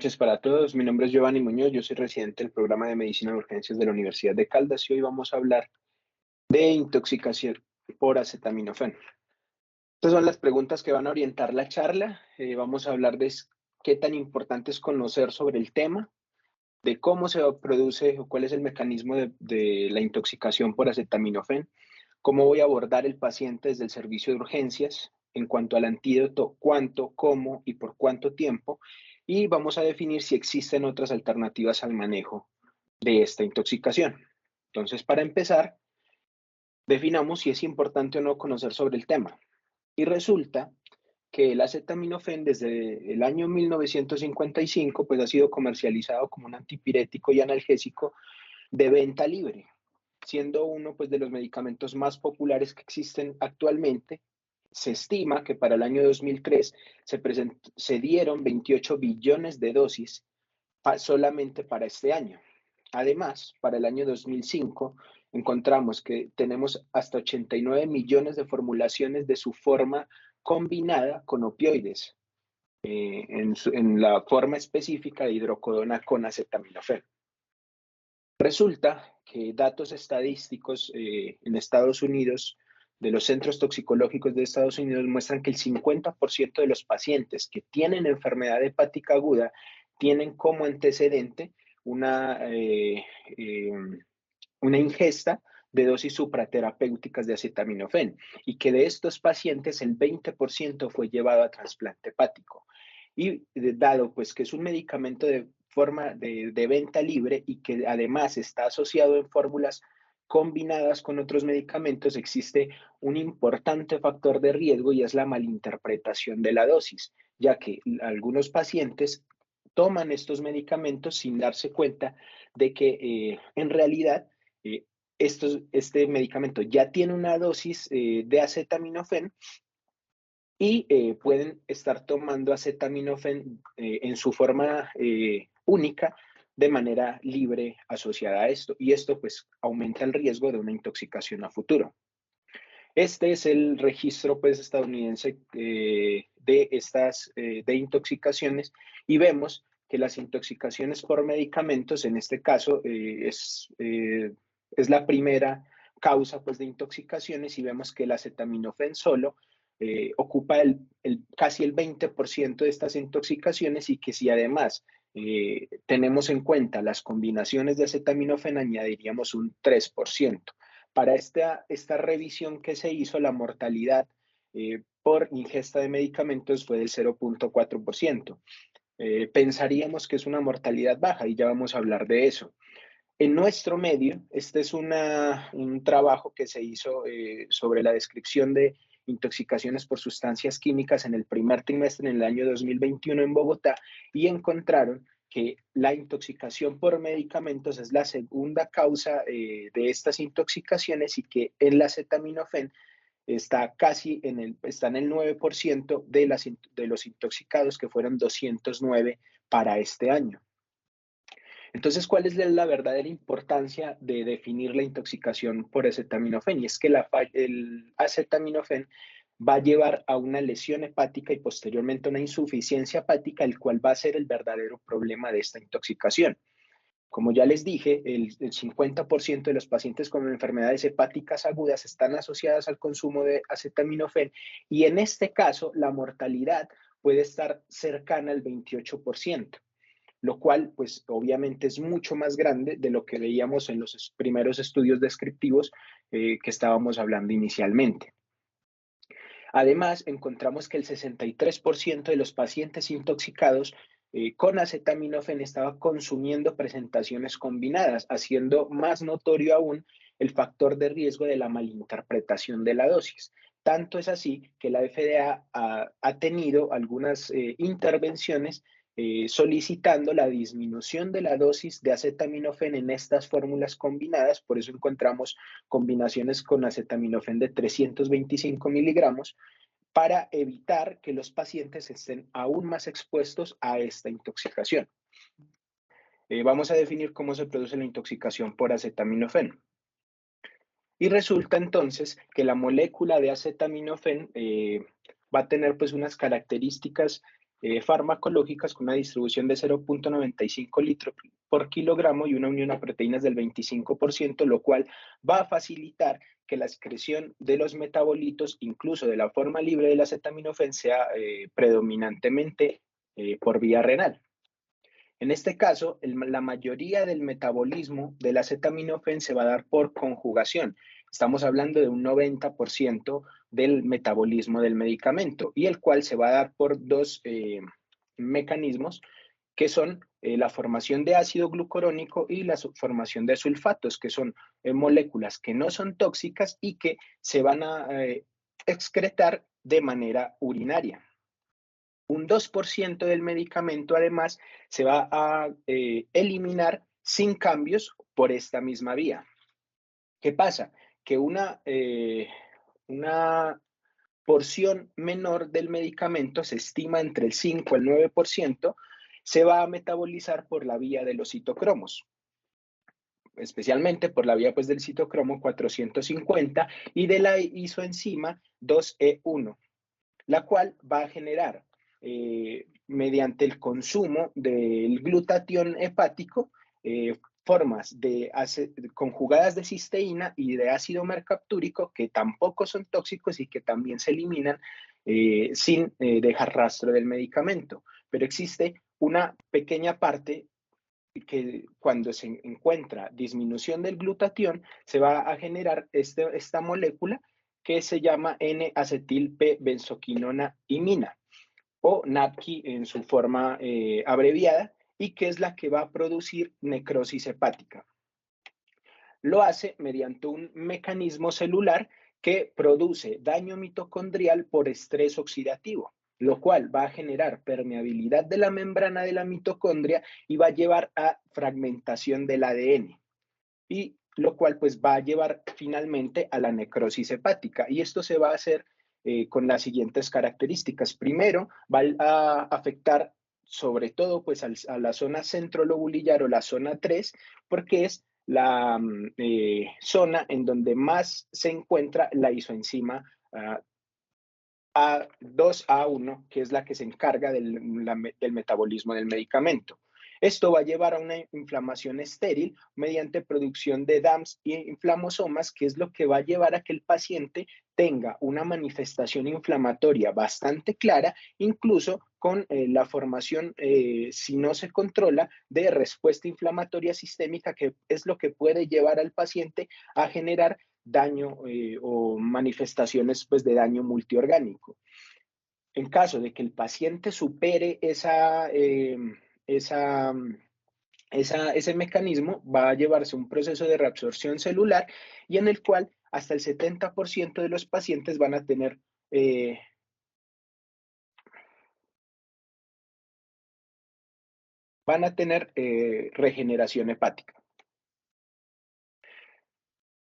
noches para todos. Mi nombre es Giovanni Muñoz, yo soy residente del programa de Medicina de Urgencias de la Universidad de Caldas y hoy vamos a hablar de intoxicación por acetaminofén. Estas son las preguntas que van a orientar la charla. Vamos a hablar de qué tan importante es conocer sobre el tema, de cómo se produce o cuál es el mecanismo de la intoxicación por acetaminofén, cómo voy a abordar el paciente desde el servicio de urgencias en cuanto al antídoto, cuánto, cómo y por cuánto tiempo, y vamos a definir si existen otras alternativas al manejo de esta intoxicación. Entonces, para empezar, definamos si es importante o no conocer sobre el tema. Y resulta que el acetaminofén desde el año 1955 pues ha sido comercializado como un antipirético y analgésico de venta libre, siendo uno pues de los medicamentos más populares que existen actualmente. Se estima que para el año 2003 se dieron 28 billones de dosis solamente para este año. Además, para el año 2005 encontramos que tenemos hasta 89 millones de formulaciones de su forma combinada con opioides, en la forma específica de hidrocodona con acetaminofén. Resulta que datos estadísticos en Estados Unidos, de los centros toxicológicos de Estados Unidos, muestran que el 50% de los pacientes que tienen enfermedad hepática aguda tienen como antecedente eh, una ingesta de dosis supraterapéuticas de acetaminofén y que de estos pacientes el 20% fue llevado a trasplante hepático. Y dado pues que es un medicamento de forma de venta libre y que además está asociado en fórmulas combinadas con otros medicamentos, existe un importante factor de riesgo y es la malinterpretación de la dosis, ya que algunos pacientes toman estos medicamentos sin darse cuenta de que en realidad eh, este medicamento ya tiene una dosis de acetaminofén y pueden estar tomando acetaminofén en su forma única de manera libre asociada a esto. Y esto pues aumenta el riesgo de una intoxicación a futuro. Este es el registro pues estadounidense de intoxicaciones y vemos que las intoxicaciones por medicamentos, en este caso, es la primera causa pues de intoxicaciones y vemos que el acetaminofén solo ocupa casi el 20% de estas intoxicaciones y que si además tenemos en cuenta las combinaciones de acetaminofén añadiríamos un 3%. Para esta revisión que se hizo, la mortalidad por ingesta de medicamentos fue del 0.4%. Pensaríamos que es una mortalidad baja y ya vamos a hablar de eso. En nuestro medio, este es un trabajo que se hizo sobre la descripción de intoxicaciones por sustancias químicas en el primer trimestre en el año 2021 en Bogotá y encontraron que la intoxicación por medicamentos es la segunda causa de estas intoxicaciones y que el acetaminofén está en el 9% de los intoxicados, que fueron 209 para este año. Entonces, ¿cuál es la verdadera importancia de definir la intoxicación por acetaminofén? Y es que el acetaminofén va a llevar a una lesión hepática y posteriormente a una insuficiencia hepática, el cual va a ser el verdadero problema de esta intoxicación. Como ya les dije, el 50% de los pacientes con enfermedades hepáticas agudas están asociadas al consumo de acetaminofén y en este caso la mortalidad puede estar cercana al 28%, lo cual pues obviamente es mucho más grande de lo que veíamos en los primeros estudios descriptivos que estábamos hablando inicialmente. Además, encontramos que el 63% de los pacientes intoxicados con acetaminofén estaba consumiendo presentaciones combinadas, haciendo más notorio aún el factor de riesgo de la malinterpretación de la dosis. Tanto es así que la FDA ha tenido algunas intervenciones solicitando la disminución de la dosis de acetaminofén en estas fórmulas combinadas. Por eso encontramos combinaciones con acetaminofén de 325 miligramos para evitar que los pacientes estén aún más expuestos a esta intoxicación. Vamos a definir cómo se produce la intoxicación por acetaminofén. Y resulta entonces que la molécula de acetaminofén va a tener pues unas características farmacológicas con una distribución de 0.95 litros por kilogramo y una unión a proteínas del 25%, lo cual va a facilitar que la excreción de los metabolitos, incluso de la forma libre del acetaminofén, sea predominantemente por vía renal. En este caso, la mayoría del metabolismo del acetaminofén se va a dar por conjugación. Estamos hablando de un 90% del metabolismo del medicamento, y el cual se va a dar por dos mecanismos que son la formación de ácido glucurónico y la formación de sulfatos, que son moléculas que no son tóxicas y que se van a excretar de manera urinaria. Un 2% del medicamento, además, se va a eliminar sin cambios por esta misma vía. ¿Qué pasa? Que una porción menor del medicamento, se estima entre el 5 y el 9%, se va a metabolizar por la vía de los citocromos, especialmente por la vía pues, del citocromo 450 y de la isoenzima 2E1, la cual va a generar mediante el consumo del glutatión hepático, formas conjugadas de cisteína y de ácido mercaptúrico que tampoco son tóxicos y que también se eliminan sin dejar rastro del medicamento. Pero existe una pequeña parte que cuando se encuentra disminución del glutatión, se va a generar esta molécula que se llama N-acetil-P-benzoquinona imina, o NAPQI en su forma abreviada, y que es la que va a producir necrosis hepática. Lo hace mediante un mecanismo celular que produce daño mitocondrial por estrés oxidativo, lo cual va a generar permeabilidad de la membrana de la mitocondria y va a llevar a fragmentación del ADN, y lo cual pues va a llevar finalmente a la necrosis hepática. Y esto se va a hacer con las siguientes características. Primero, va a afectar sobre todo pues a la zona centrolobulillar o la zona 3, porque es la zona en donde más se encuentra la isoenzima A2A1, que es la que se encarga del metabolismo del medicamento. Esto va a llevar a una inflamación estéril mediante producción de DAMs y inflamosomas, que es lo que va a llevar a que el paciente tenga una manifestación inflamatoria bastante clara, incluso con la formación, si no se controla, de respuesta inflamatoria sistémica, que es lo que puede llevar al paciente a generar daño o manifestaciones pues, de daño multiorgánico. En caso de que el paciente supere ese mecanismo, va a llevarse un proceso de reabsorción celular, y en el cual hasta el 70% de los pacientes van a tener regeneración hepática.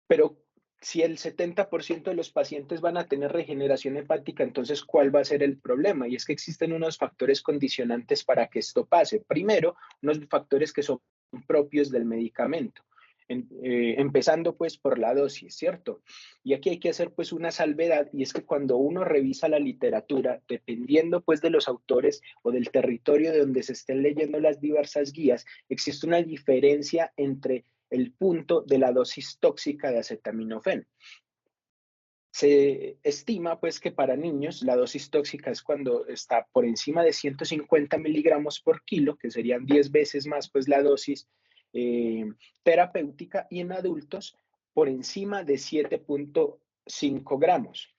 Pero si el 70% de los pacientes van a tener regeneración hepática, entonces, ¿cuál va a ser el problema? Y es que existen unos factores condicionantes para que esto pase. Primero, unos factores que son propios del medicamento. Empezando pues por la dosis, ¿cierto? Y aquí hay que hacer pues una salvedad, y es que cuando uno revisa la literatura, dependiendo pues de los autores o del territorio de donde se estén leyendo las diversas guías, existe una diferencia entre el punto de la dosis tóxica de acetaminofén. Se estima pues que para niños la dosis tóxica es cuando está por encima de 150 miligramos por kilo, que serían 10 veces más pues la dosis terapéutica, y en adultos por encima de 7.5 gramos.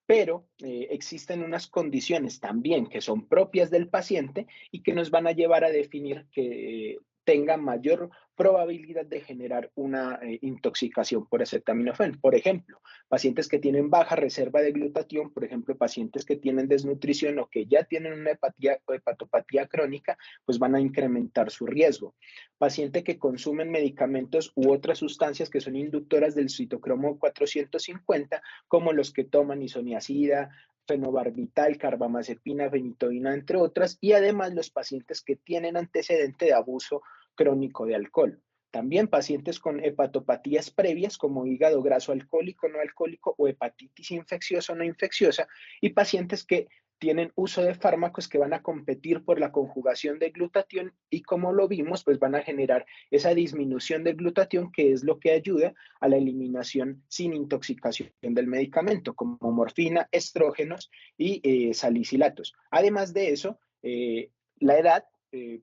Pero existen unas condiciones también que son propias del paciente y que nos van a llevar a definir que tenga mayor probabilidad de generar una intoxicación por acetaminofén. Por ejemplo, pacientes que tienen baja reserva de glutatión, por ejemplo, pacientes que tienen desnutrición o que ya tienen una hepatopatía crónica, pues van a incrementar su riesgo. Pacientes que consumen medicamentos u otras sustancias que son inductoras del citocromo 450, como los que toman isoniazida, fenobarbital, carbamazepina, fenitoína, entre otras, y además los pacientes que tienen antecedente de abuso crónico de alcohol. También pacientes con hepatopatías previas como hígado graso alcohólico, no alcohólico, o hepatitis infecciosa o no infecciosa, y pacientes que tienen uso de fármacos que van a competir por la conjugación de glutatión y como lo vimos, pues van a generar esa disminución de glutatión que es lo que ayuda a la eliminación sin intoxicación del medicamento, como morfina, estrógenos y salicilatos. Además de eso, la edad,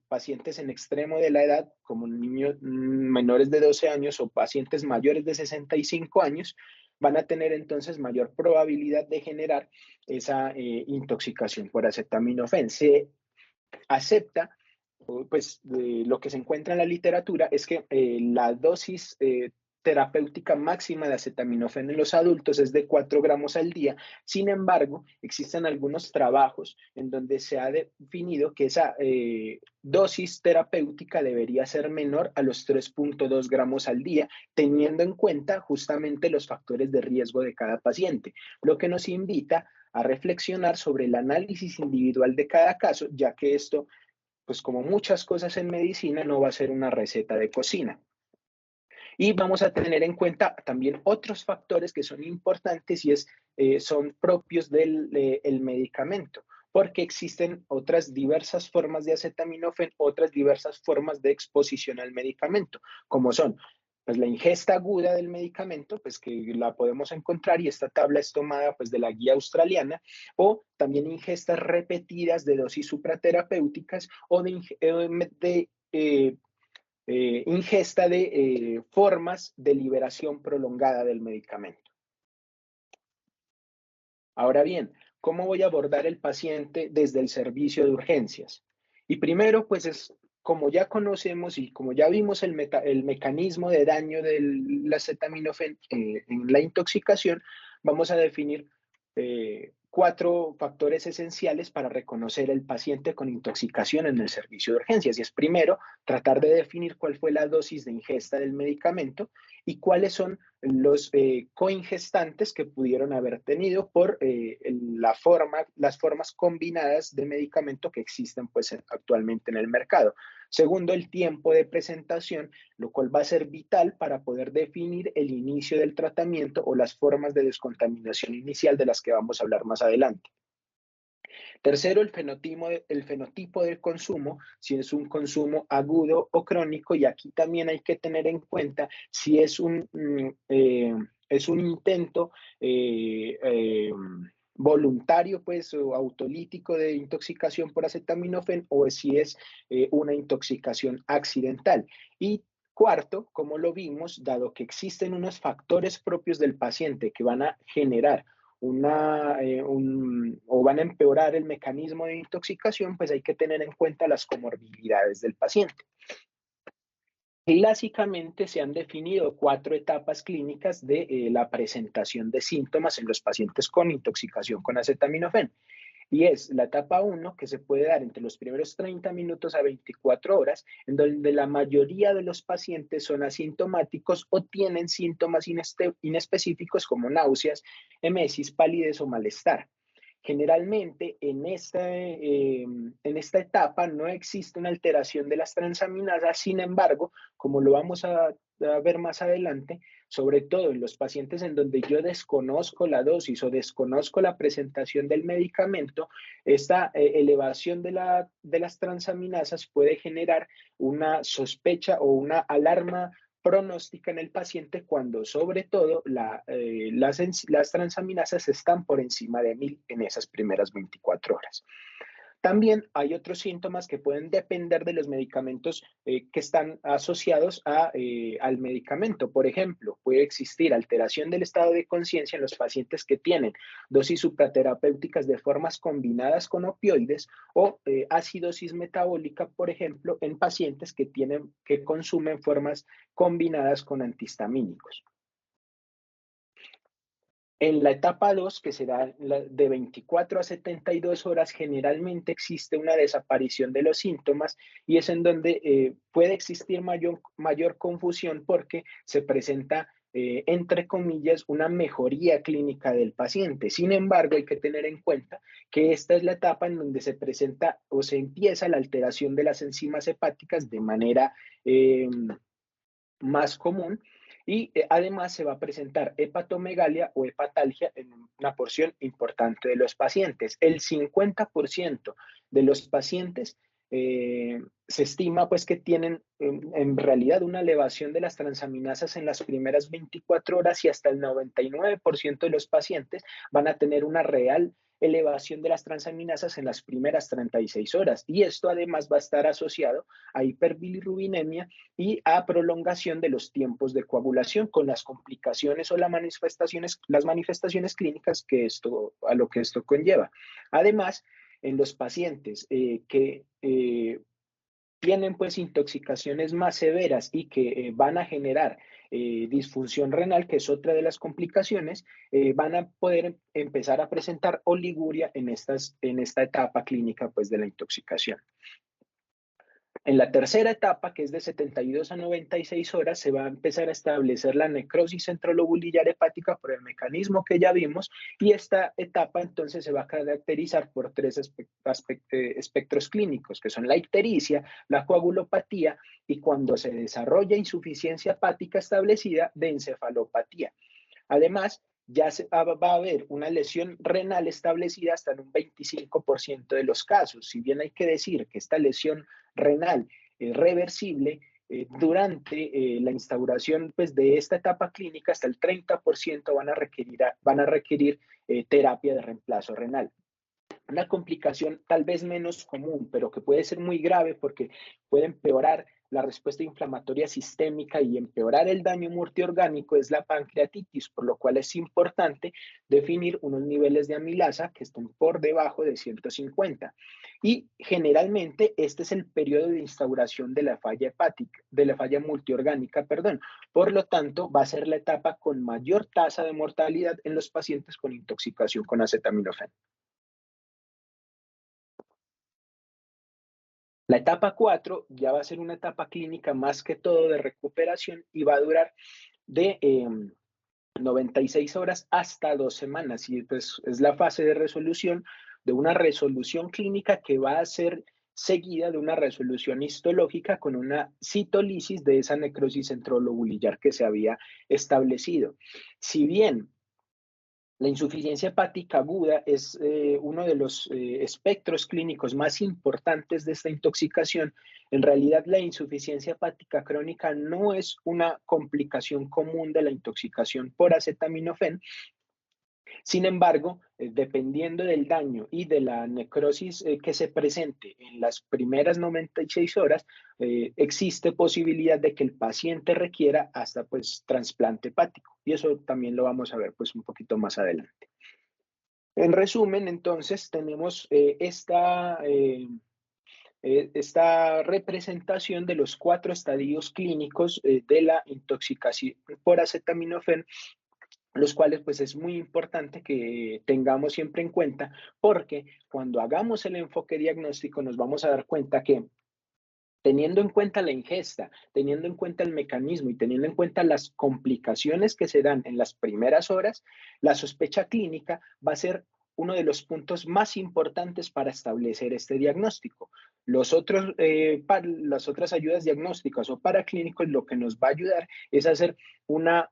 pacientes en extremo de la edad, como niños menores de 12 años o pacientes mayores de 65 años, van a tener entonces mayor probabilidad de generar esa intoxicación por acetaminofén. Se acepta, pues lo que se encuentra en la literatura es que la dosis terapéutica máxima de acetaminofén en los adultos es de 4 gramos al día. Sin embargo, existen algunos trabajos en donde se ha definido que esa dosis terapéutica debería ser menor a los 3.2 gramos al día, teniendo en cuenta justamente los factores de riesgo de cada paciente, lo que nos invita a reflexionar sobre el análisis individual de cada caso, ya que esto, pues como muchas cosas en medicina, no va a ser una receta de cocina. Y vamos a tener en cuenta también otros factores que son importantes y son propios del el medicamento, porque existen otras diversas formas de acetaminofén, otras diversas formas de exposición al medicamento, como son pues la ingesta aguda del medicamento, pues que la podemos encontrar y esta tabla es tomada pues de la guía australiana, o también ingestas repetidas de dosis supraterapéuticas o ingesta de formas de liberación prolongada del medicamento. Ahora bien, ¿cómo voy a abordar el paciente desde el servicio de urgencias? Y primero, pues es como ya conocemos y como ya vimos el mecanismo de daño del acetaminofén en la intoxicación, vamos a definir 4 factores esenciales para reconocer el paciente con intoxicación en el servicio de urgencias. Y es primero, tratar de definir cuál fue la dosis de ingesta del medicamento y cuáles son los coingestantes que pudieron haber tenido por las formas combinadas de medicamento que existen pues, actualmente en el mercado. Segundo, el tiempo de presentación, lo cual va a ser vital para poder definir el inicio del tratamiento o las formas de descontaminación inicial de las que vamos a hablar más adelante. Tercero, el fenotipo del consumo, si es un consumo agudo o crónico, y aquí también hay que tener en cuenta si es es un intento voluntario, pues, o autolítico de intoxicación por acetaminofén o si es una intoxicación accidental. Y cuarto, como lo vimos, dado que existen unos factores propios del paciente que van a generar o van a empeorar el mecanismo de intoxicación, pues hay que tener en cuenta las comorbilidades del paciente. Clásicamente se han definido 4 etapas clínicas de la presentación de síntomas en los pacientes con intoxicación con acetaminofén. Y es la etapa 1, que se puede dar entre los primeros 30 minutos a 24 horas, en donde la mayoría de los pacientes son asintomáticos o tienen síntomas inespecíficos como náuseas, emesis, palidez o malestar. Generalmente en esta etapa no existe una alteración de las transaminasas, sin embargo, como lo vamos a ver más adelante, sobre todo en los pacientes en donde yo desconozco la dosis o desconozco la presentación del medicamento, esta elevación de las transaminasas puede generar una sospecha o una alarma pronóstica en el paciente cuando sobre todo las transaminasas están por encima de 1000 en esas primeras 24 horas. También hay otros síntomas que pueden depender de los medicamentos que están asociados al medicamento. Por ejemplo, puede existir alteración del estado de conciencia en los pacientes que tienen dosis supraterapéuticas de formas combinadas con opioides o acidosis metabólica, por ejemplo, en pacientes que consumen formas combinadas con antihistamínicos. En la etapa 2, que será de 24 a 72 horas, generalmente existe una desaparición de los síntomas y es en donde puede existir mayor confusión porque se presenta, entre comillas, una mejoría clínica del paciente. Sin embargo, hay que tener en cuenta que esta es la etapa en donde se presenta o se empieza la alteración de las enzimas hepáticas de manera más común Y además se va a presentar hepatomegalia o hepatalgia en una porción importante de los pacientes. El 50% de los pacientes se estima pues que tienen en realidad una elevación de las transaminasas en las primeras 24 horas y hasta el 99% de los pacientes van a tener una real elevación de las transaminasas en las primeras 36 horas. Y esto además va a estar asociado a hiperbilirrubinemia y a prolongación de los tiempos de coagulación con las complicaciones o las manifestaciones clínicas que a lo que esto conlleva. Además, en los pacientes que tienen pues intoxicaciones más severas y que van a generar disfunción renal, que es otra de las complicaciones, van a poder empezar a presentar oliguria en esta etapa clínica pues de la intoxicación. En la tercera etapa, que es de 72 a 96 horas, se va a empezar a establecer la necrosis centrolobulillar hepática por el mecanismo que ya vimos, y esta etapa entonces se va a caracterizar por tres espectros clínicos, que son la ictericia, la coagulopatía y cuando se desarrolla insuficiencia hepática establecida de encefalopatía. Además, va a haber una lesión renal establecida hasta en un 25% de los casos. Si bien hay que decir que esta lesión renal es reversible, durante la instauración pues, de esta etapa clínica, hasta el 30% van a requerir terapia de reemplazo renal. Una complicación tal vez menos común, pero que puede ser muy grave porque puede empeorar la respuesta inflamatoria sistémica y empeorar el daño multiorgánico es la pancreatitis, por lo cual es importante definir unos niveles de amilasa que estén por debajo de 150. Y generalmente este es el periodo de instauración de la falla hepática, de la falla multiorgánica, perdón. Por lo tanto, va a ser la etapa con mayor tasa de mortalidad en los pacientes con intoxicación con acetaminofén. La etapa 4 ya va a ser una etapa clínica más que todo de recuperación y va a durar de 96 horas hasta 2 semanas. Y pues es la fase de resolución de una resolución clínica que va a ser seguida de una resolución histológica con una citolisis de esa necrosis centrolobulillar que se había establecido. Si bien la insuficiencia hepática aguda es uno de los espectros clínicos más importantes de esta intoxicación. En realidad, la insuficiencia hepática crónica no es una complicación común de la intoxicación por acetaminofén. Sin embargo, dependiendo del daño y de la necrosis que se presente en las primeras 96 horas, existe posibilidad de que el paciente requiera hasta pues trasplante hepático. Y eso también lo vamos a ver pues un poquito más adelante. En resumen, entonces, tenemos esta representación de los 4 estadios clínicos de la intoxicación por acetaminofén, los cuales pues es muy importante que tengamos siempre en cuenta porque cuando hagamos el enfoque diagnóstico nos vamos a dar cuenta que teniendo en cuenta la ingesta, teniendo en cuenta el mecanismo y teniendo en cuenta las complicaciones que se dan en las primeras horas, la sospecha clínica va a ser uno de los puntos más importantes para establecer este diagnóstico. Las otras ayudas diagnósticas o paraclínicos lo que nos va a ayudar es hacer una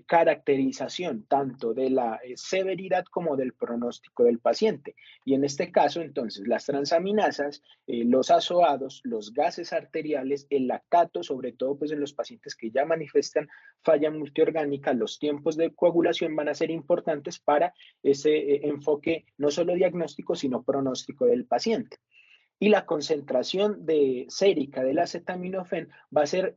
caracterización tanto de la severidad como del pronóstico del paciente. Y en este caso, entonces, las transaminasas, los azoados, los gases arteriales, el lactato, sobre todo pues en los pacientes que ya manifiestan falla multiorgánica, los tiempos de coagulación van a ser importantes para ese enfoque no solo diagnóstico, sino pronóstico del paciente. Y la concentración sérica del acetaminofén va a ser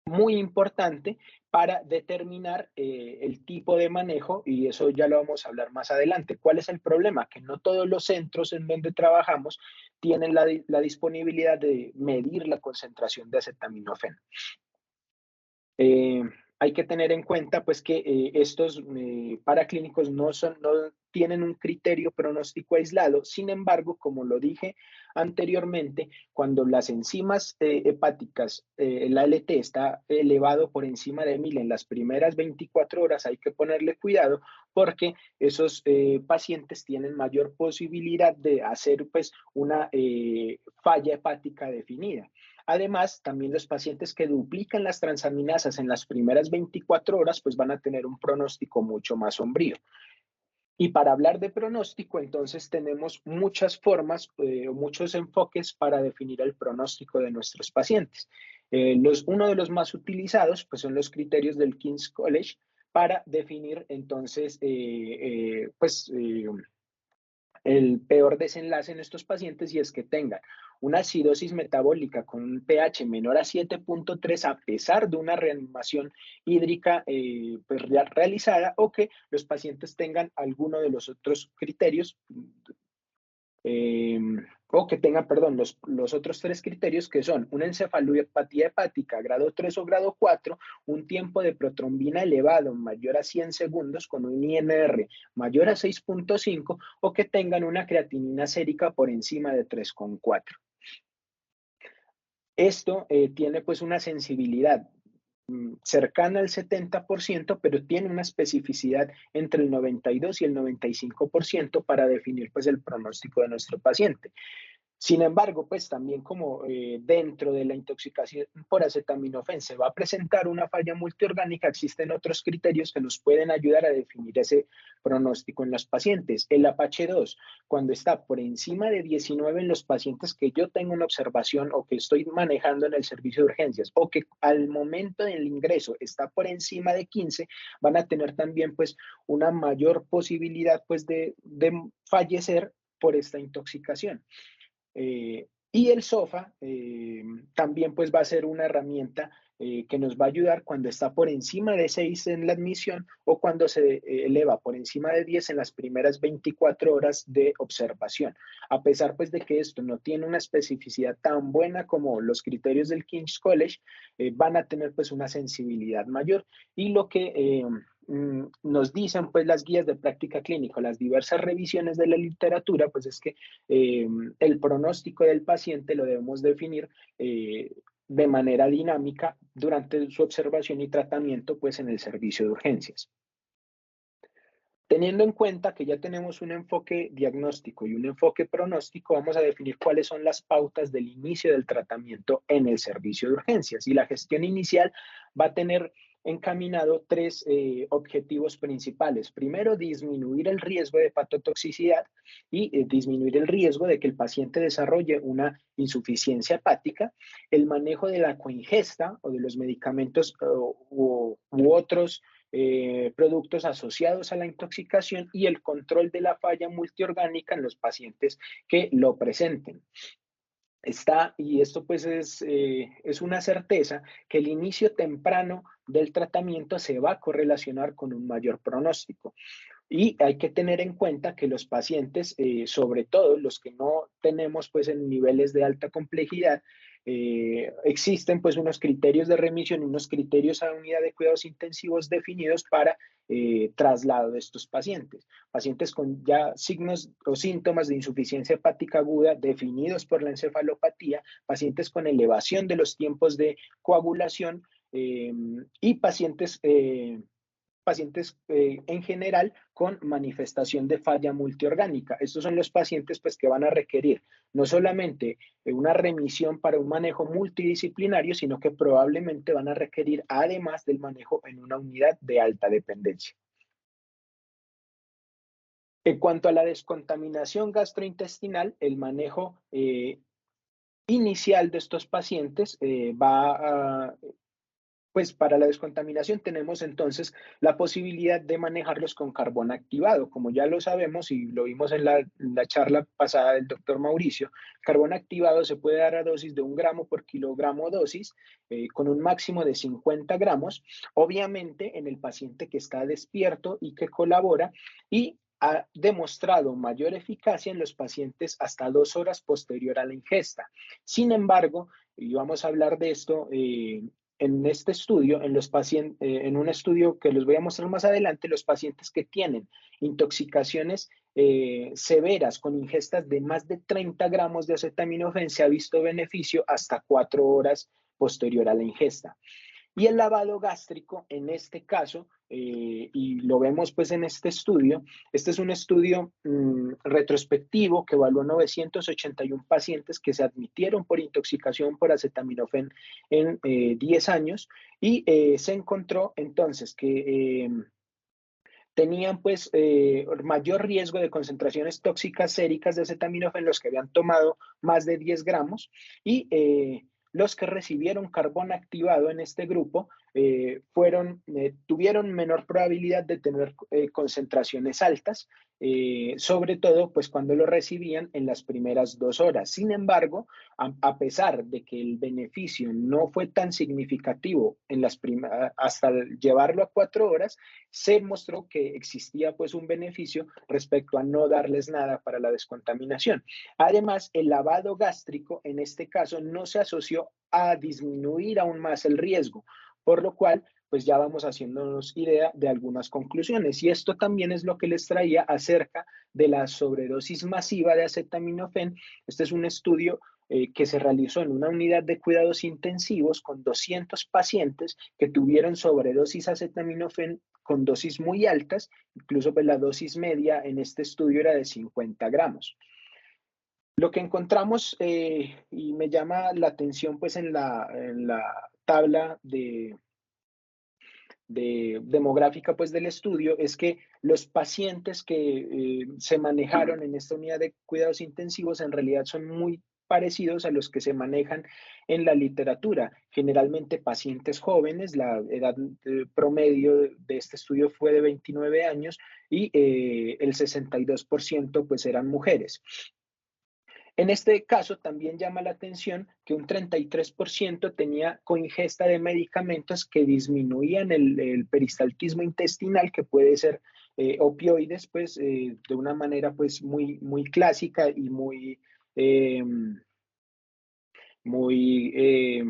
muy importante para determinar el tipo de manejo y eso ya lo vamos a hablar más adelante. ¿Cuál es el problema? Que no todos los centros en donde trabajamos tienen la disponibilidad de medir la concentración de acetaminofén. Hay que tener en cuenta pues que estos paraclínicos no tienen un criterio pronóstico aislado. Sin embargo, como lo dije anteriormente, cuando las enzimas hepáticas, el ALT está elevado por encima de 1000 en las primeras 24 horas, hay que ponerle cuidado porque esos pacientes tienen mayor posibilidad de hacer pues una falla hepática definida. Además, también los pacientes que duplican las transaminasas en las primeras 24 horas, pues van a tener un pronóstico mucho más sombrío. Y para hablar de pronóstico, entonces tenemos muchas formas o muchos enfoques para definir el pronóstico de nuestros pacientes. Uno de los más utilizados pues, son los criterios del King's College para definir entonces el peor desenlace en estos pacientes, y es que tengan una acidosis metabólica con un pH menor a 7.3 a pesar de una reanimación hídrica realizada, o que los pacientes tengan alguno de los otros criterios eh, o que tengan, perdón, los otros tres criterios, que son una encefalopatía hepática grado 3 o grado 4, un tiempo de protrombina elevado mayor a 100 segundos con un INR mayor a 6.5, o que tengan una creatinina sérica por encima de 3,4. Esto tiene pues una sensibilidad cercana al 70%, pero tiene una especificidad entre el 92 y el 95% para definir pues el pronóstico de nuestro paciente. Sin embargo, pues también como dentro de la intoxicación por acetaminofén se va a presentar una falla multiorgánica, existen otros criterios que nos pueden ayudar a definir ese pronóstico en los pacientes. El APH2, cuando está por encima de 19 en los pacientes que yo tengo en observación o que estoy manejando en el servicio de urgencias, o que al momento del ingreso está por encima de 15, van a tener también pues una mayor posibilidad pues de fallecer por esta intoxicación. Y el SOFA también pues va a ser una herramienta que nos va a ayudar cuando está por encima de 6 en la admisión, o cuando se eleva por encima de 10 en las primeras 24 horas de observación. A pesar pues de que esto no tiene una especificidad tan buena como los criterios del King's College, van a tener pues una sensibilidad mayor. Y lo que nos dicen pues las guías de práctica clínica, las diversas revisiones de la literatura, pues es que el pronóstico del paciente lo debemos definir de manera dinámica durante su observación y tratamiento pues en el servicio de urgencias. Teniendo en cuenta que ya tenemos un enfoque diagnóstico y un enfoque pronóstico, vamos a definir cuáles son las pautas del inicio del tratamiento en el servicio de urgencias. Y la gestión inicial va a tener encaminado tres objetivos principales. Primero, disminuir el riesgo de hepatotoxicidad y disminuir el riesgo de que el paciente desarrolle una insuficiencia hepática. El manejo de la coingesta o de los medicamentos u otros productos asociados a la intoxicación, y el control de la falla multiorgánica en los pacientes que lo presenten. Y esto pues es una certeza, que el inicio temprano del tratamiento se va a correlacionar con un mayor pronóstico. Y hay que tener en cuenta que los pacientes, sobre todo los que no tenemos pues en niveles de alta complejidad, existen pues unos criterios de remisión y unos criterios a unidad de cuidados intensivos definidos para traslado de estos pacientes. Pacientes con ya signos o síntomas de insuficiencia hepática aguda definidos por la encefalopatía, pacientes con elevación de los tiempos de coagulación y pacientes en general con manifestación de falla multiorgánica. Estos son los pacientes pues, que van a requerir no solamente una remisión para un manejo multidisciplinario, sino que probablemente van a requerir además del manejo en una unidad de alta dependencia. En cuanto a la descontaminación gastrointestinal, el manejo inicial de estos pacientes va a pues para la descontaminación tenemos entonces la posibilidad de manejarlos con carbón activado. Como ya lo sabemos y lo vimos en la charla pasada del doctor Mauricio, carbón activado se puede dar a dosis de 1 gramo por kilogramo dosis, con un máximo de 50 gramos, obviamente en el paciente que está despierto y que colabora, y ha demostrado mayor eficacia en los pacientes hasta 2 horas posterior a la ingesta. Sin embargo, y vamos a hablar de esto en este estudio, en los pacientes, en un estudio que les voy a mostrar más adelante, los pacientes que tienen intoxicaciones severas con ingestas de más de 30 gramos de acetaminofén, se ha visto beneficio hasta 4 horas posterior a la ingesta. Y el lavado gástrico, en este caso, y lo vemos pues en este estudio. Este es un estudio retrospectivo que evaluó 981 pacientes que se admitieron por intoxicación por acetaminofén en 10 años y se encontró entonces que tenían pues mayor riesgo de concentraciones tóxicas séricas de acetaminofén los que habían tomado más de 10 gramos y los que recibieron carbón activado en este grupo tuvieron menor probabilidad de tener concentraciones altas, sobre todo pues cuando lo recibían en las primeras 2 horas. Sin embargo, a pesar de que el beneficio no fue tan significativo hasta llevarlo a 4 horas, se mostró que existía pues un beneficio respecto a no darles nada para la descontaminación. Además, el lavado gástrico en este caso no se asoció a disminuir aún más el riesgo, por lo cual pues ya vamos haciéndonos idea de algunas conclusiones. Y esto también es lo que les traía acerca de la sobredosis masiva de acetaminofén. Este es un estudio que se realizó en una unidad de cuidados intensivos con 200 pacientes que tuvieron sobredosis acetaminofén con dosis muy altas, incluso pues la dosis media en este estudio era de 50 gramos. Lo que encontramos y me llama la atención pues en la tabla demográfica pues del estudio es que los pacientes que se manejaron en esta unidad de cuidados intensivos en realidad son muy parecidos a los que se manejan en la literatura, generalmente pacientes jóvenes. La edad promedio de este estudio fue de 29 años y el 62% pues eran mujeres. En este caso también llama la atención que un 33% tenía coingesta de medicamentos que disminuían el peristaltismo intestinal, que puede ser opioides, pues de una manera pues muy clásica y eh, muy,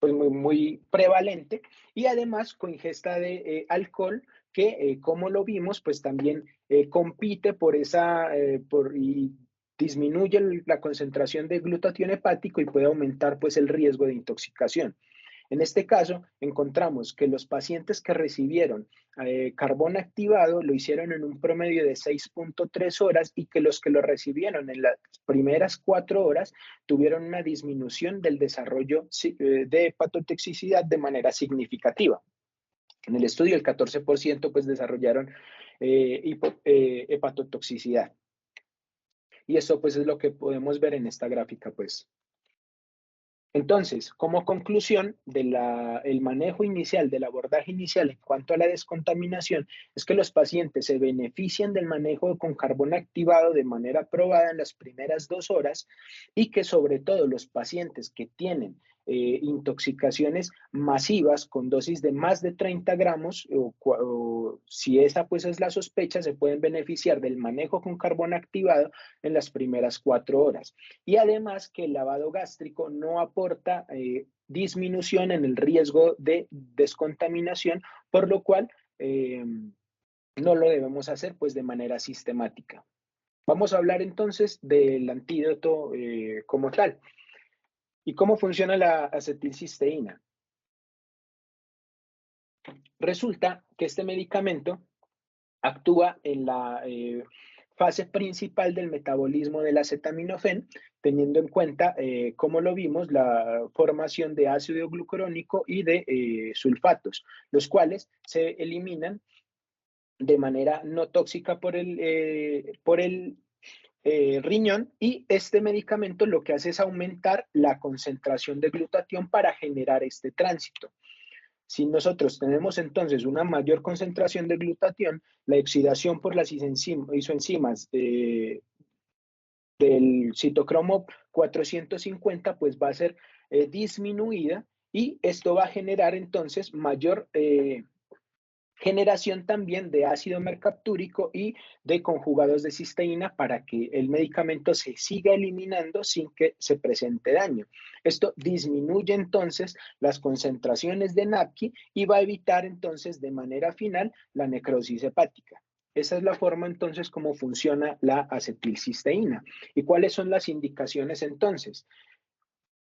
muy prevalente, y además con ingesta de alcohol que, como lo vimos, pues también compite y disminuye la concentración de glutatión hepático y puede aumentar pues el riesgo de intoxicación. En este caso, encontramos que los pacientes que recibieron carbón activado lo hicieron en un promedio de 6.3 horas y que los que lo recibieron en las primeras 4 horas tuvieron una disminución del desarrollo de hepatotoxicidad de manera significativa. En el estudio, el 14% pues desarrollaron hepatotoxicidad. Y eso pues es lo que podemos ver en esta gráfica pues. Entonces, como conclusión del manejo inicial, del abordaje inicial en cuanto a la descontaminación, es que los pacientes se benefician del manejo con carbón activado de manera probada en las primeras 2 horas y que sobre todo los pacientes que tienen intoxicaciones masivas con dosis de más de 30 gramos o si esa pues es la sospecha, se pueden beneficiar del manejo con carbón activado en las primeras 4 horas. Y además que el lavado gástrico no aporta disminución en el riesgo de descontaminación, por lo cual no lo debemos hacer pues de manera sistemática. Vamos a hablar entonces del antídoto como tal. ¿Y cómo funciona la acetilcisteína? Resulta que este medicamento actúa en la fase principal del metabolismo del acetaminofén, teniendo en cuenta, como lo vimos, la formación de ácido glucurónico y de sulfatos, los cuales se eliminan de manera no tóxica por el riñón, y este medicamento lo que hace es aumentar la concentración de glutatión para generar este tránsito. Si nosotros tenemos entonces una mayor concentración de glutatión, la oxidación por las isoenzimas del citocromo 450 pues va a ser disminuida, y esto va a generar entonces mayor generación también de ácido mercaptúrico y de conjugados de cisteína para que el medicamento se siga eliminando sin que se presente daño. Esto disminuye entonces las concentraciones de NAPQI y va a evitar entonces de manera final la necrosis hepática. Esa es la forma entonces como funciona la acetilcisteína. ¿Y cuáles son las indicaciones entonces?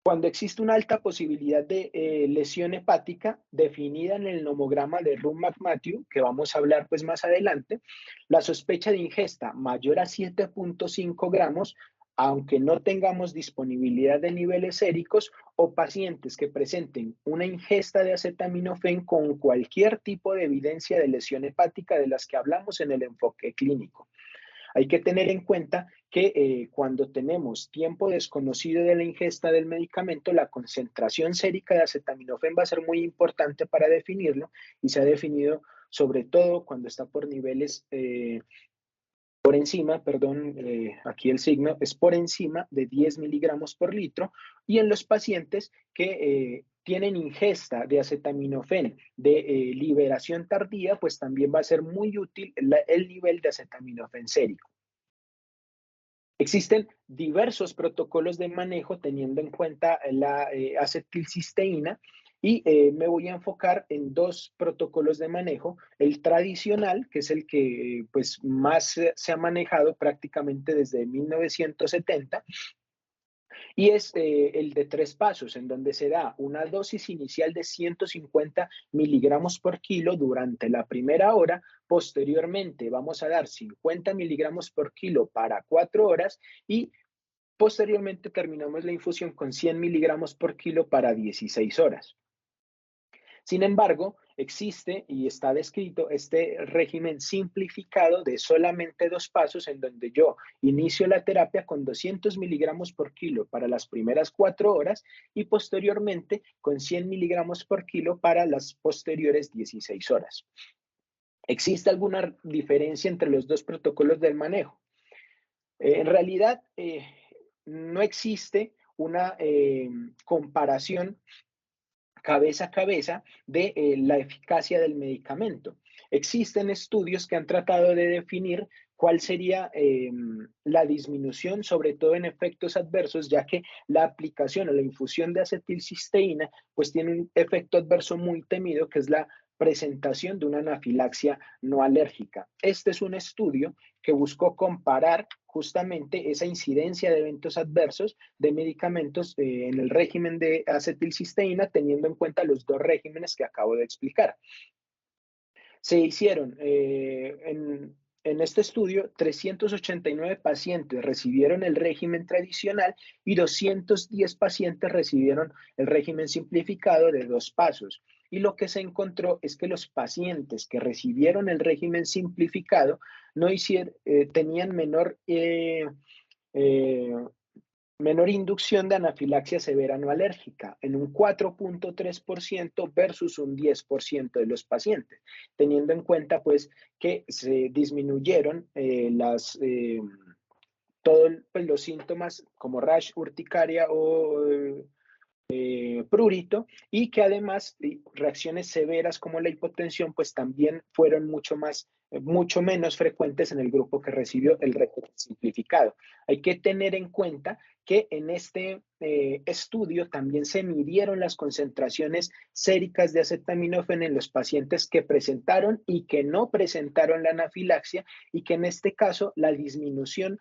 Cuando existe una alta posibilidad de lesión hepática definida en el nomograma de Rum-McMatthew, que vamos a hablar pues más adelante, la sospecha de ingesta mayor a 7.5 gramos, aunque no tengamos disponibilidad de niveles séricos, o pacientes que presenten una ingesta de acetaminofén con cualquier tipo de evidencia de lesión hepática de las que hablamos en el enfoque clínico. Hay que tener en cuenta que cuando tenemos tiempo desconocido de la ingesta del medicamento, la concentración sérica de acetaminofén va a ser muy importante para definirlo y se ha definido sobre todo cuando está por niveles por encima, perdón, aquí el signo es por encima de 10 miligramos por litro y en los pacientes que tienen ingesta de acetaminofén de liberación tardía, pues también va a ser muy útil el nivel de acetaminofén sérico. Existen diversos protocolos de manejo teniendo en cuenta la acetilcisteína y me voy a enfocar en dos protocolos de manejo. El tradicional, que es el que pues, más se ha manejado prácticamente desde 1970, y es el de 3 pasos, en donde se da una dosis inicial de 150 miligramos por kilo durante la primera hora. Posteriormente vamos a dar 50 miligramos por kilo para 4 horas y posteriormente terminamos la infusión con 100 miligramos por kilo para 16 horas. Sin embargo, existe y está descrito este régimen simplificado de solamente 2 pasos en donde yo inicio la terapia con 200 miligramos por kilo para las primeras 4 horas y posteriormente con 100 miligramos por kilo para las posteriores 16 horas. ¿Existe alguna diferencia entre los dos protocolos del manejo? En realidad, no existe una comparación cabeza a cabeza de la eficacia del medicamento. Existen estudios que han tratado de definir cuál sería la disminución, sobre todo en efectos adversos, ya que la aplicación o la infusión de acetilcisteína pues tiene un efecto adverso muy temido que es la presentación de una anafilaxia no alérgica. Este es un estudio que buscó comparar justamente esa incidencia de eventos adversos de medicamentos en el régimen de acetilcisteína, teniendo en cuenta los dos regímenes que acabo de explicar. Se hicieron en este estudio 389 pacientes recibieron el régimen tradicional y 210 pacientes recibieron el régimen simplificado de 2 pasos. Y lo que se encontró es que los pacientes que recibieron el régimen simplificado no tenían menor inducción de anafilaxia severa no alérgica en un 4.3% versus un 10% de los pacientes, teniendo en cuenta pues que se disminuyeron todos pues, los síntomas como rash, urticaria o prurito y que además reacciones severas como la hipotensión pues también fueron mucho menos frecuentes en el grupo que recibió el régimen simplificado. Hay que tener en cuenta que en este estudio también se midieron las concentraciones séricas de acetaminofén en los pacientes que presentaron y que no presentaron la anafilaxia y que en este caso la disminución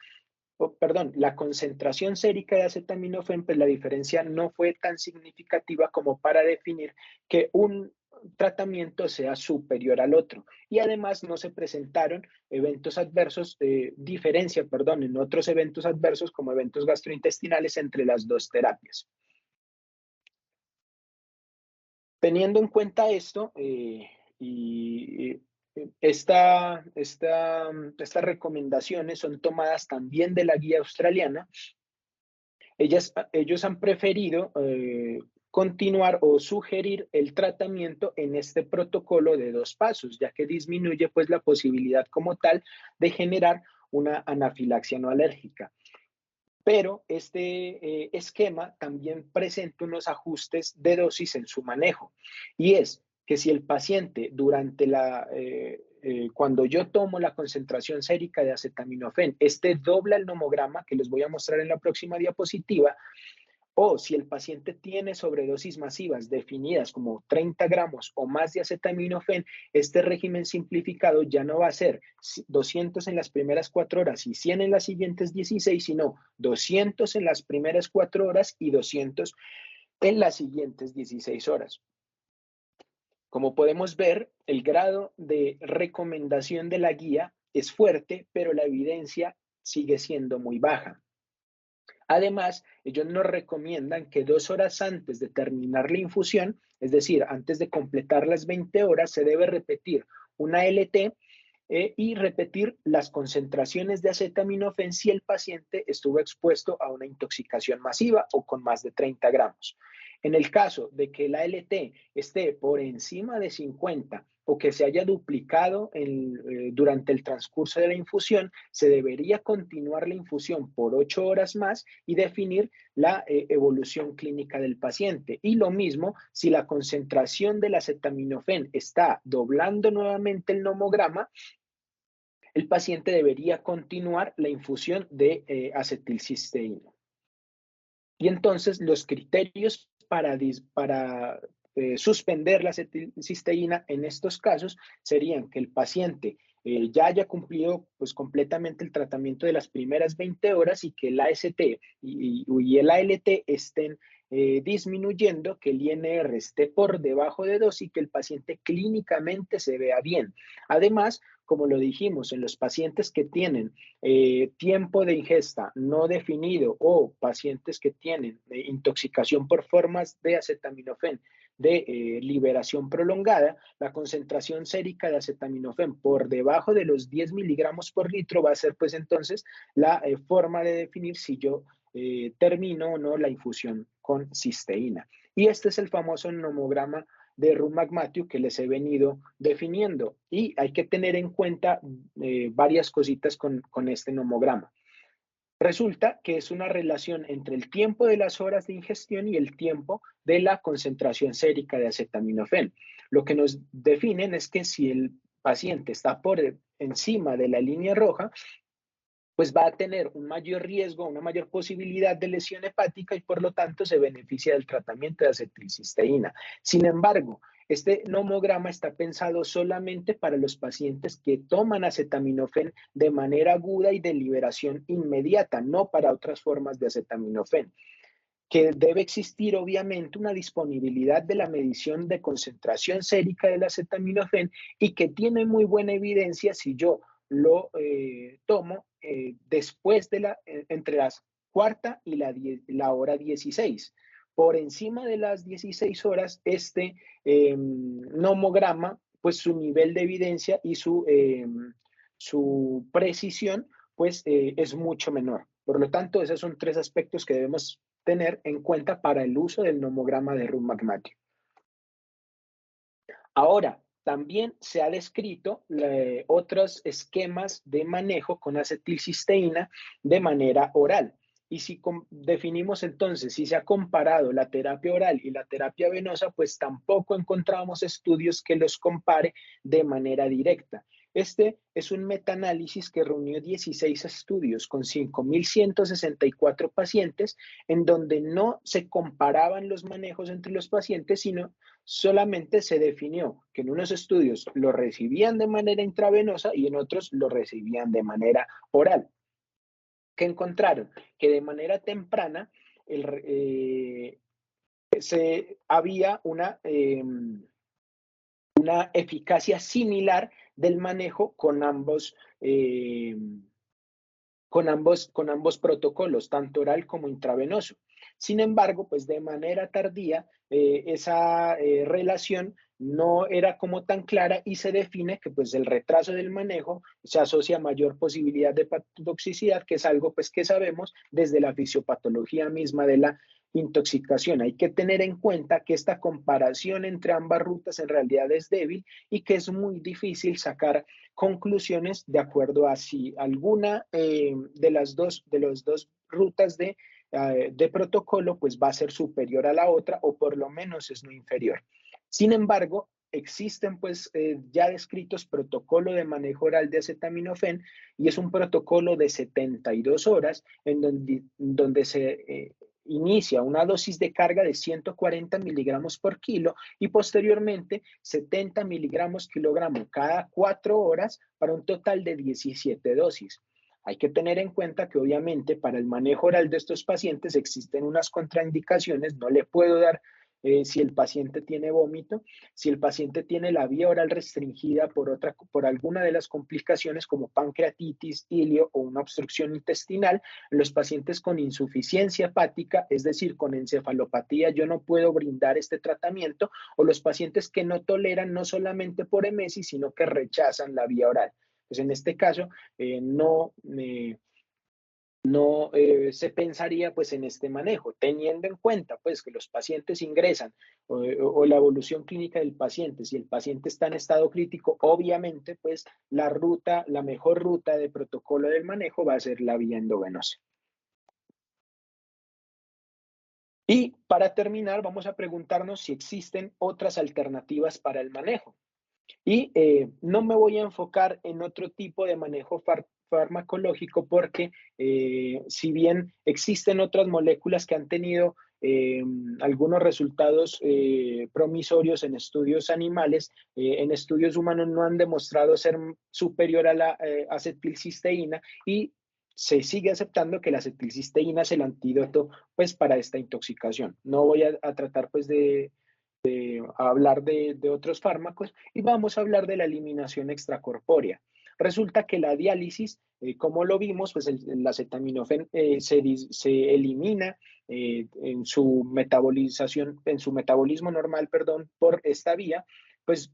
la concentración sérica de acetaminofén, pues la diferencia no fue tan significativa como para definir que un tratamiento sea superior al otro. Y además no se presentaron eventos adversos, diferencia, perdón, en otros eventos adversos como eventos gastrointestinales entre las dos terapias. Teniendo en cuenta esto, estas recomendaciones son tomadas también de la guía australiana. Ellos han preferido continuar o sugerir el tratamiento en este protocolo de 2 pasos, ya que disminuye pues la posibilidad como tal de generar una anafilaxia no alérgica. Pero este esquema también presenta unos ajustes de dosis en su manejo. Y es que si el paciente cuando yo tomo la concentración sérica de acetaminofén, dobla el nomograma, que les voy a mostrar en la próxima diapositiva, O si el paciente tiene sobredosis masivas definidas como 30 gramos o más de acetaminofén, este régimen simplificado ya no va a ser 200 en las primeras 4 horas y 100 en las siguientes 16, sino 200 en las primeras 4 horas y 200 en las siguientes 16 horas. Como podemos ver, el grado de recomendación de la guía es fuerte, pero la evidencia sigue siendo muy baja. Además, ellos nos recomiendan que 2 horas antes de terminar la infusión, es decir, antes de completar las 20 horas, se debe repetir una LT y repetir las concentraciones de acetaminofén si el paciente estuvo expuesto a una intoxicación masiva o con más de 30 gramos. En el caso de que la LT esté por encima de 50 o que se haya duplicado durante el transcurso de la infusión, se debería continuar la infusión por 8 horas más y definir la evolución clínica del paciente. Y lo mismo si la concentración del acetaminofén está doblando nuevamente el nomograma, el paciente debería continuar la infusión de acetilcisteína. Y entonces los criterios para suspender la acetilcisteína en estos casos serían que el paciente ya haya cumplido pues, completamente el tratamiento de las primeras 20 horas y que el AST y el ALT estén disminuyendo, que el INR esté por debajo de 2 y que el paciente clínicamente se vea bien. Además, como lo dijimos, en los pacientes que tienen tiempo de ingesta no definido o pacientes que tienen intoxicación por formas de acetaminofén de liberación prolongada, la concentración sérica de acetaminofén por debajo de los 10 miligramos por litro va a ser pues entonces la forma de definir si yo termino o no la infusión con cisteína. Y este es el famoso nomograma de Rumac-Matthew que les he venido definiendo. Y hay que tener en cuenta varias cositas con este nomograma. Resulta que es una relación entre el tiempo de las horas de ingestión y el tiempo de la concentración sérica de acetaminofén. Lo que nos definen es que si el paciente está por encima de la línea roja, pues va a tener un mayor riesgo, una mayor posibilidad de lesión hepática y por lo tanto se beneficia del tratamiento de acetilcisteína. Sin embargo, este nomograma está pensado solamente para los pacientes que toman acetaminofén de manera aguda y de liberación inmediata, no para otras formas de acetaminofén. Que debe existir obviamente una disponibilidad de la medición de concentración sérica del acetaminofén y que tiene muy buena evidencia si yo lo tomo después de entre las cuarta y la hora 16. Por encima de las 16 horas, este nomograma, pues su nivel de evidencia y su precisión, pues es mucho menor. Por lo tanto, esos son 3 aspectos que debemos tener en cuenta para el uso del nomograma de Rumac-Matthew. Ahora, también se ha descrito otros esquemas de manejo con acetilcisteína de manera oral. Y si definimos entonces, si se ha comparado la terapia oral y la terapia venosa, pues tampoco encontramos estudios que los compare de manera directa. Este es un metaanálisis que reunió 16 estudios con 5.164 pacientes, en donde no se comparaban los manejos entre los pacientes, sino solamente se definió que en unos estudios lo recibían de manera intravenosa y en otros lo recibían de manera oral. ¿Qué encontraron? Que de manera temprana había una eficacia similar del manejo con ambos protocolos, tanto oral como intravenoso. Sin embargo, pues de manera tardía, esa relación no era como tan clara y se define que pues el retraso del manejo se asocia a mayor posibilidad de toxicidad, que es algo pues que sabemos desde la fisiopatología misma de la intoxicación. Hay que tener en cuenta que esta comparación entre ambas rutas en realidad es débil y que es muy difícil sacar conclusiones de acuerdo a si alguna de las dos rutas de protocolo pues va a ser superior a la otra o por lo menos es no inferior. Sin embargo, existen pues ya descritos protocolo de manejo oral de acetaminofén y es un protocolo de 72 horas en donde se inicia una dosis de carga de 140 miligramos por kilo y posteriormente 70 miligramos kilogramo cada 4 horas para un total de 17 dosis. Hay que tener en cuenta que obviamente para el manejo oral de estos pacientes existen unas contraindicaciones. No le puedo dar si el paciente tiene vómito, si el paciente tiene la vía oral restringida por alguna de las complicaciones como pancreatitis, ilio o una obstrucción intestinal. Los pacientes con insuficiencia hepática, es decir, con encefalopatía, yo no puedo brindar este tratamiento, o los pacientes que no toleran no solamente por emesis, sino que rechazan la vía oral. Pues en este caso, no se pensaría pues en este manejo, teniendo en cuenta pues que los pacientes ingresan o la evolución clínica del paciente. Si el paciente está en estado crítico, obviamente pues la mejor ruta de protocolo del manejo va a ser la vía endovenosa. Y para terminar, vamos a preguntarnos si existen otras alternativas para el manejo. Y no me voy a enfocar en otro tipo de manejo farmacológico porque si bien existen otras moléculas que han tenido algunos resultados promisorios en estudios animales, en estudios humanos no han demostrado ser superior a la acetilcisteína, y se sigue aceptando que la acetilcisteína es el antídoto pues para esta intoxicación. No voy a tratar pues a hablar de otros fármacos y vamos a hablar de la eliminación extracorpórea. Resulta que la diálisis, como lo vimos, pues el acetaminofén se elimina en su metabolización, en su metabolismo normal, perdón, por esta vía. Pues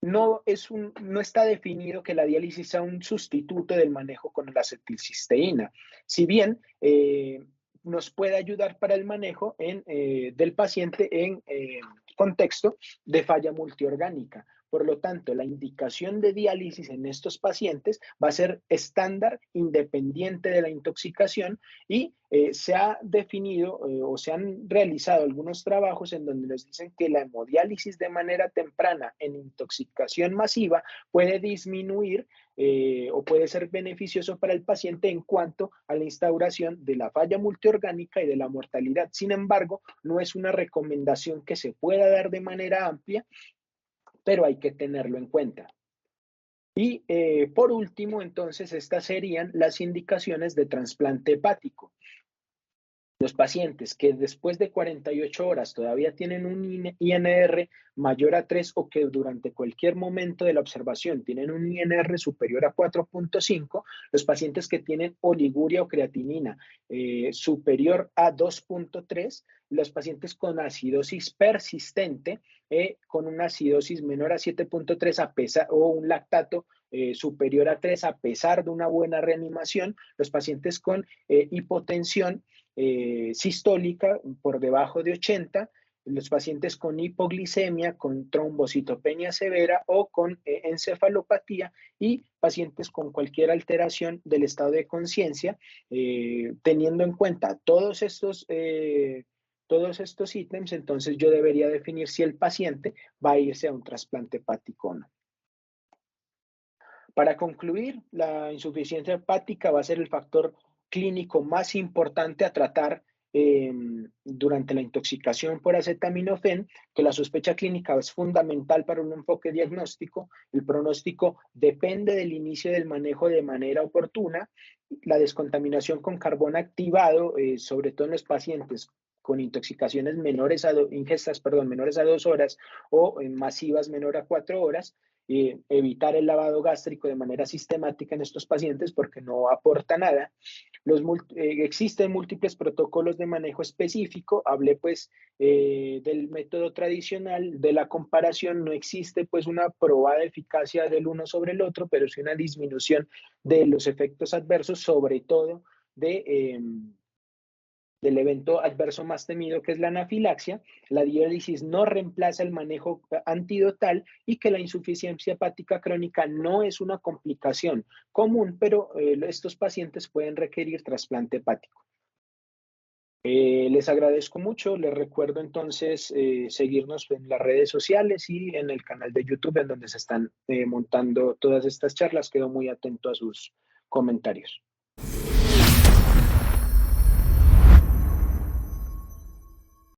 no está definido que la diálisis sea un sustituto del manejo con la acetilcisteína. Si bien nos puede ayudar para el manejo del paciente en contexto de falla multiorgánica. Por lo tanto, la indicación de diálisis en estos pacientes va a ser estándar, independiente de la intoxicación, y se ha definido o se han realizado algunos trabajos en donde nos dicen que la hemodiálisis de manera temprana en intoxicación masiva puede disminuir o puede ser beneficioso para el paciente en cuanto a la instauración de la falla multiorgánica y de la mortalidad. Sin embargo, no es una recomendación que se pueda dar de manera amplia, pero hay que tenerlo en cuenta. Y por último, entonces, estas serían las indicaciones de trasplante hepático. Los pacientes que después de 48 horas todavía tienen un INR mayor a 3 o que durante cualquier momento de la observación tienen un INR superior a 4.5, los pacientes que tienen oliguria o creatinina superior a 2.3, los pacientes con acidosis persistente, con una acidosis menor a 7.3 a pesar, o un lactato superior a 3 a pesar de una buena reanimación, los pacientes con hipotensión sistólica por debajo de 80, los pacientes con hipoglicemia, con trombocitopenia severa o con encefalopatía, y pacientes con cualquier alteración del estado de conciencia, teniendo en cuenta todos estos ítems. Entonces yo debería definir si el paciente va a irse a un trasplante hepático o no. Para concluir, la insuficiencia hepática va a ser el factor clínico más importante a tratar durante la intoxicación por acetaminofén, que la sospecha clínica es fundamental para un enfoque diagnóstico. El pronóstico depende del inicio del manejo de manera oportuna. La descontaminación con carbón activado, sobre todo en los pacientes con intoxicaciones ingestas menores a 2 horas o masivas menor a 4 horas, evitar el lavado gástrico de manera sistemática en estos pacientes porque no aporta nada. Existen múltiples protocolos de manejo específico. Hablé pues del método tradicional, de la comparación. No existe pues una probada eficacia del uno sobre el otro, pero sí una disminución de los efectos adversos, sobre todo del evento adverso más temido, que es la anafilaxia. La diálisis no reemplaza el manejo antidotal, y que la insuficiencia hepática crónica no es una complicación común, pero estos pacientes pueden requerir trasplante hepático. Les agradezco mucho. Les recuerdo entonces seguirnos en las redes sociales y en el canal de YouTube en donde se están montando todas estas charlas. Quedo muy atento a sus comentarios.